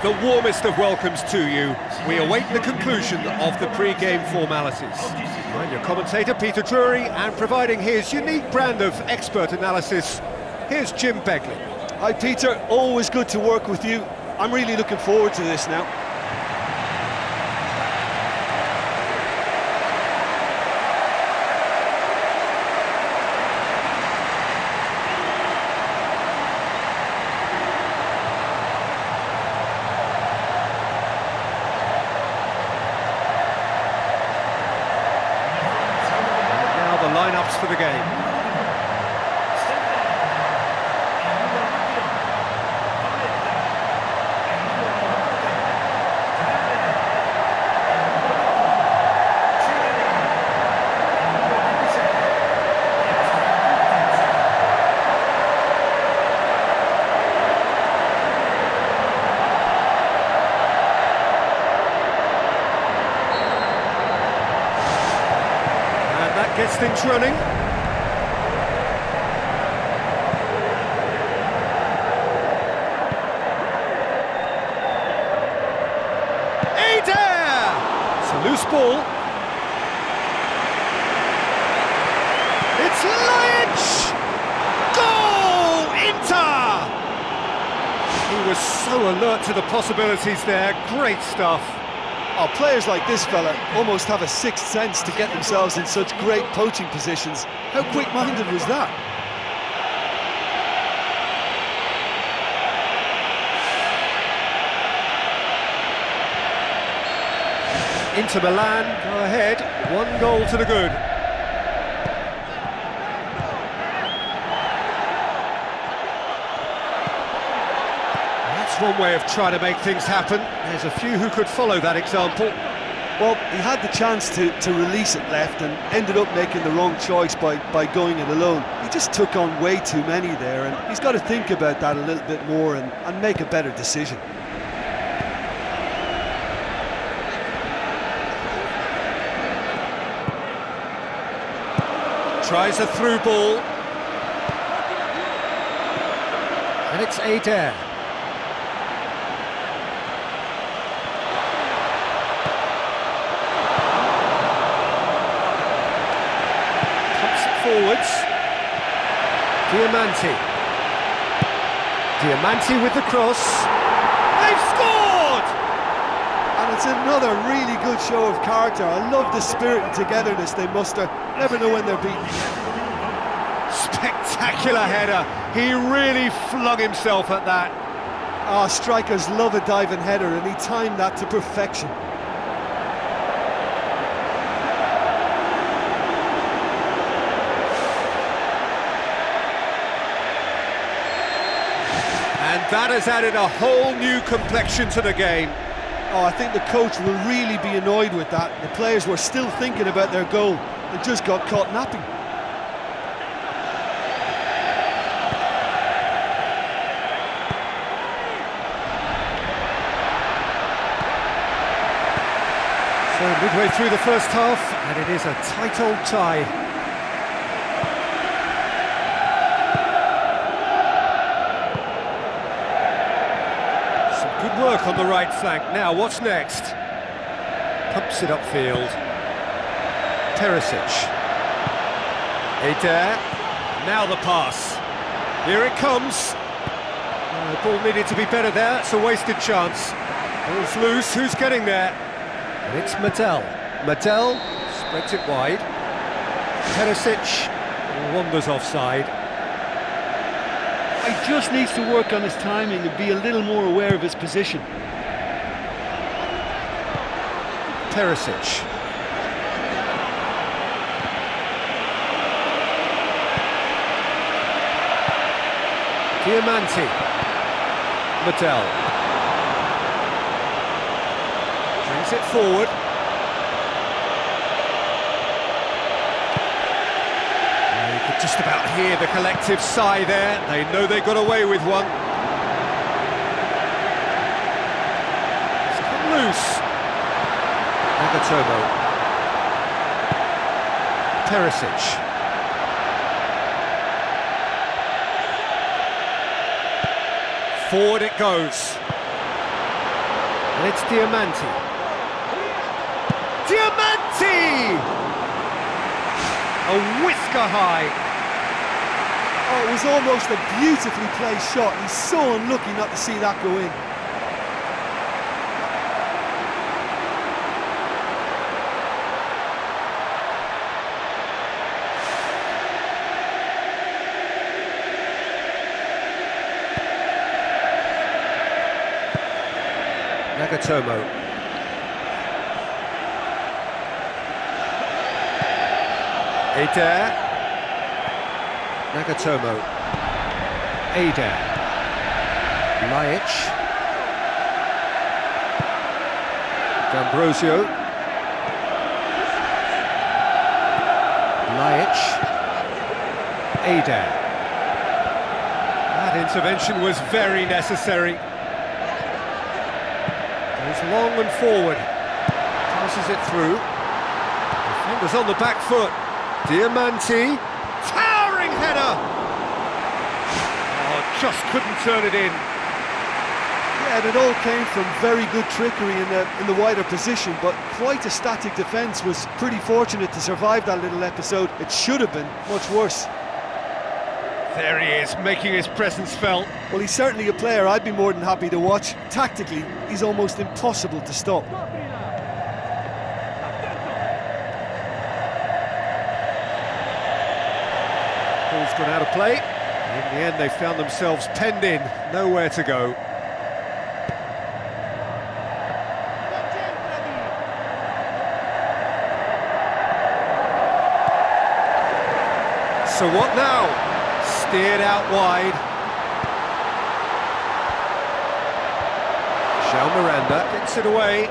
the warmest of welcomes to you. We await the conclusion of the pre-game formalities. I'm your commentator, Peter Drury, and providing his unique brand of expert analysis, here's Jim Begley. Hi Peter, always good to work with you. I'm really looking forward to this now. Lineups for the game. Gets things running. Adair! It's a loose ball. It's Lynch! Goal! Inter! He was so alert to the possibilities there. Great stuff. Oh, players like this fella almost have a sixth sense to get themselves in such great poaching positions. How quick-minded was that? Inter Milan go ahead, 1-0 to the good. One way of trying to make things happen. There's a few who could follow that example. Well, he had the chance to release it left and ended up making the wrong choice by going it alone. He just took on way too many there, and he's got to think about that a little bit more and make a better decision. Tries a through ball. And it's Adair. Forwards, Diamanti with the cross, they've scored! And it's another really good show of character. I love the spirit and togetherness they muster, never know when they're beaten. Spectacular header, he really flung himself at that. Ah, strikers love a diving header and he timed that to perfection. And that has added a whole new complexion to the game. Oh, I think the coach will really be annoyed with that. The players were still thinking about their goal and just got caught napping. So midway through the first half, and it is a tight old tie. Good work on the right flank. Now, what's next? Pumps it upfield. Perisic. Adair. Now the pass. Here it comes. The ball needed to be better there. It's a wasted chance. Ball's loose. Who's getting there? And it's Mattel. Mattel spreads it wide. Perisic wanders offside. He just needs to work on his timing and be a little more aware of his position. Perisic. Diamanti. Mattel. Brings it forward. Just about hear the collective sigh there. They know they got away with one. It's come loose. Nagatomo. Perisic. Forward it goes. And it's Diamanti. Diamanti! A whisker high. Oh, it was almost a beautifully placed shot. He's so unlucky not to see that go in. Nagatomo. Eder. Nagatomo. Eder. Lajic. D'Ambrosio. Lajic. Eder. That intervention was very necessary. Goes long and forward. Passes it through. Defenders on the back foot. Diamanti. Towering header! Oh, just couldn't turn it in. Yeah, and it all came from very good trickery in the wider position, but quite a static defence. Was pretty fortunate to survive that little episode. It should have been much worse. There he is, making his presence felt. Well, he's certainly a player I'd be more than happy to watch. Tactically, he's almost impossible to stop. Ball's gone out of play. In the end, they found themselves penned in, nowhere to go. So what now? Steered out wide. João Miranda gets it away.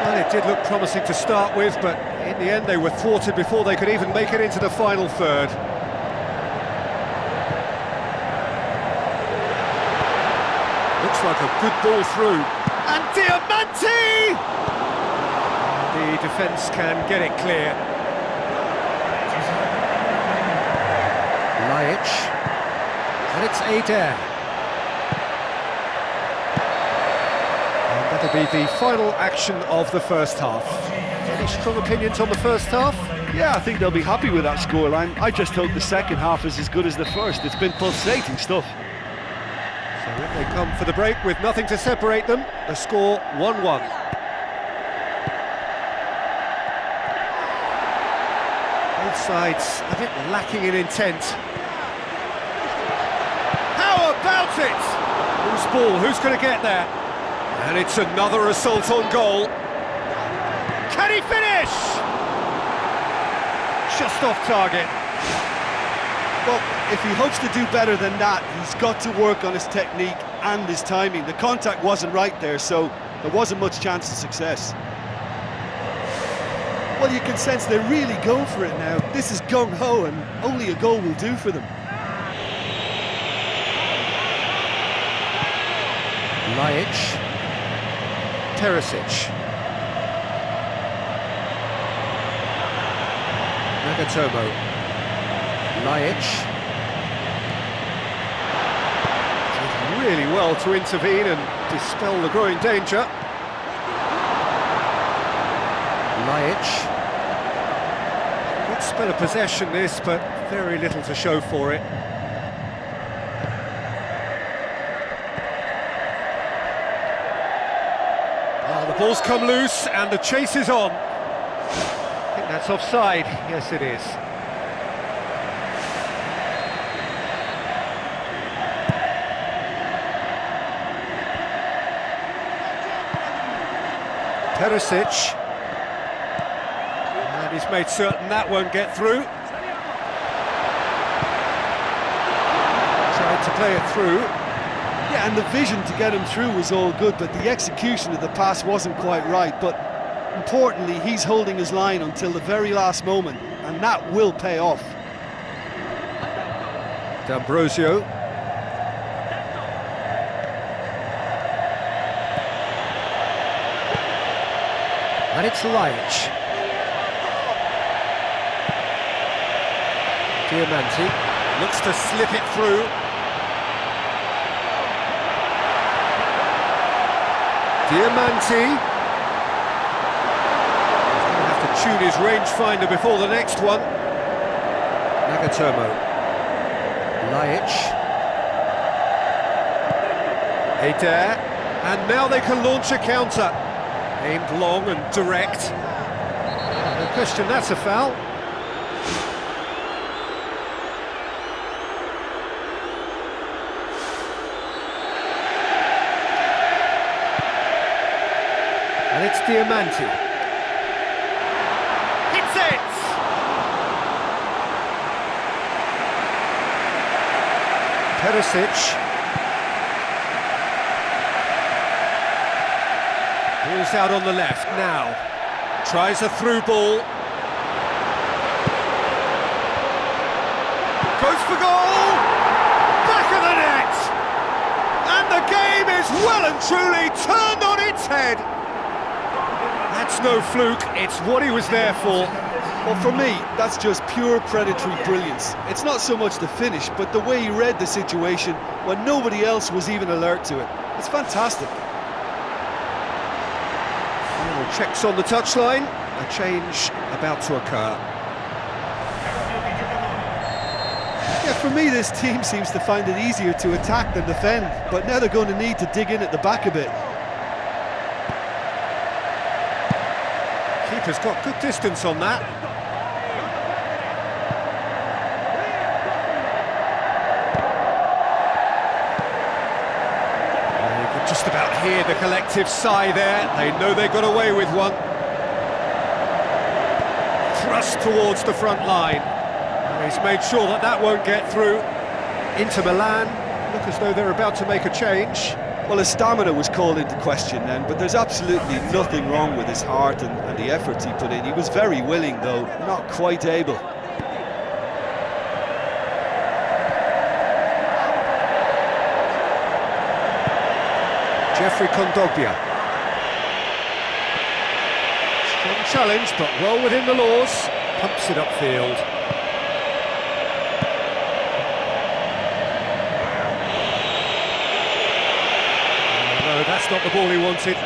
Well, it did look promising to start with, but in the end they were thwarted before they could even make it into the final third. Looks like a good ball through. And Diamanti! The defence can get it clear. Lajic. And it's Eder. That'll be the final action of the first half. Any strong opinions on the first half? Yeah, I think they'll be happy with that scoreline. I just hope the second half is as good as the first. It's been pulsating stuff. So in they come for the break with nothing to separate them. The score 1-1. Both sides a bit lacking in intent. How about it? Whose ball? Who's going to get there? And it's another assault on goal. Can he finish? Just off target. Well, if he hopes to do better than that, he's got to work on his technique and his timing. The contact wasn't right there, so there wasn't much chance of success. Well, you can sense they're really going for it now. This is gung-ho, and only a goal will do for them. Lajic. Perisic. Nagatomo. Lajic. Did really well to intervene and dispel the growing danger. Lajic. Good spell of possession this, but very little to show for it. The ball's come loose and the chase is on. I think that's offside. Yes, it is. Perisic. And he's made certain that won't get through. Tried to play it through. Yeah, and the vision to get him through was all good, but the execution of the pass wasn't quite right. But importantly, he's holding his line until the very last moment, and that will pay off. D'Ambrosio. And it's Lajic. Diamanti looks to slip it through. Diamanti. He's going to have to tune his rangefinder before the next one. Nagatomo. Lajic. Eder. And now they can launch a counter. Aimed long and direct. No question, that's a foul. And it's Diamanti. Hits it! Perisic. Ball's out on the left now. Tries a through ball. Goes for goal! Back of the net! And the game is well and truly turned on its head. That's no fluke, it's what he was there for. Well, for me, that's just pure predatory brilliance. It's not so much the finish, but the way he read the situation when nobody else was even alert to it. It's fantastic. Final checks on the touchline, a change about to occur. Yeah, for me, this team seems to find it easier to attack than defend, but now they're going to need to dig in at the back a bit. Keeper's got good distance on that. You could just about hear the collective sigh there. They know they got away with one. Thrust towards the front line. He's made sure that that won't get through. Inter Milan look as though they're about to make a change. Well, his stamina was called into question then, but there's absolutely nothing wrong with his heart and the efforts he put in. He was very willing, though, not quite able. Jeffrey Kondogbia. Strong challenge, but well within the laws. Pumps it upfield. No, that's not the ball he wanted.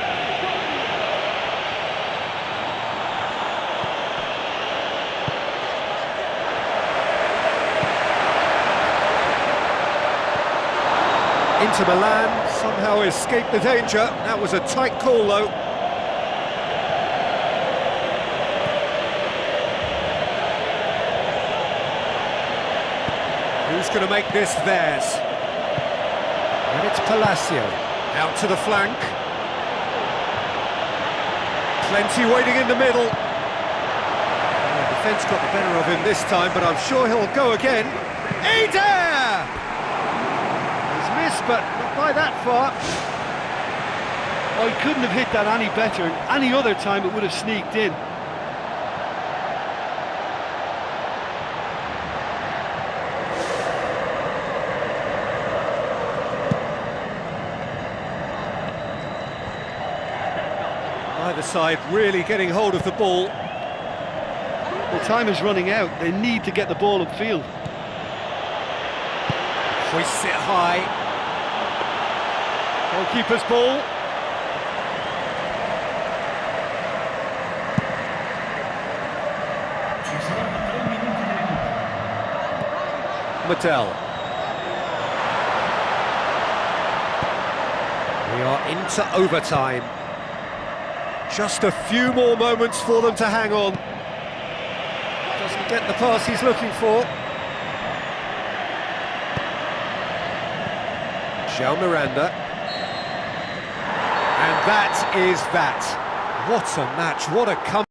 Inter Milan somehow escaped the danger. That was a tight call, though. Who's going to make this theirs? And it's Palacio. Out to the flank. Plenty waiting in the middle. The defence got the better of him this time, but I'm sure he'll go again. Eder! He's missed, but not by that far. Oh, he couldn't have hit that any better. Any other time it would have sneaked in. Either side really getting hold of the ball. Well, time is running out. They need to get the ball upfield. Hoists it high. Goalkeeper's ball. Mattel. We are into overtime. Just a few more moments for them to hang on. Doesn't get the pass he's looking for. João Miranda. And that is that. What a match, what a comeback.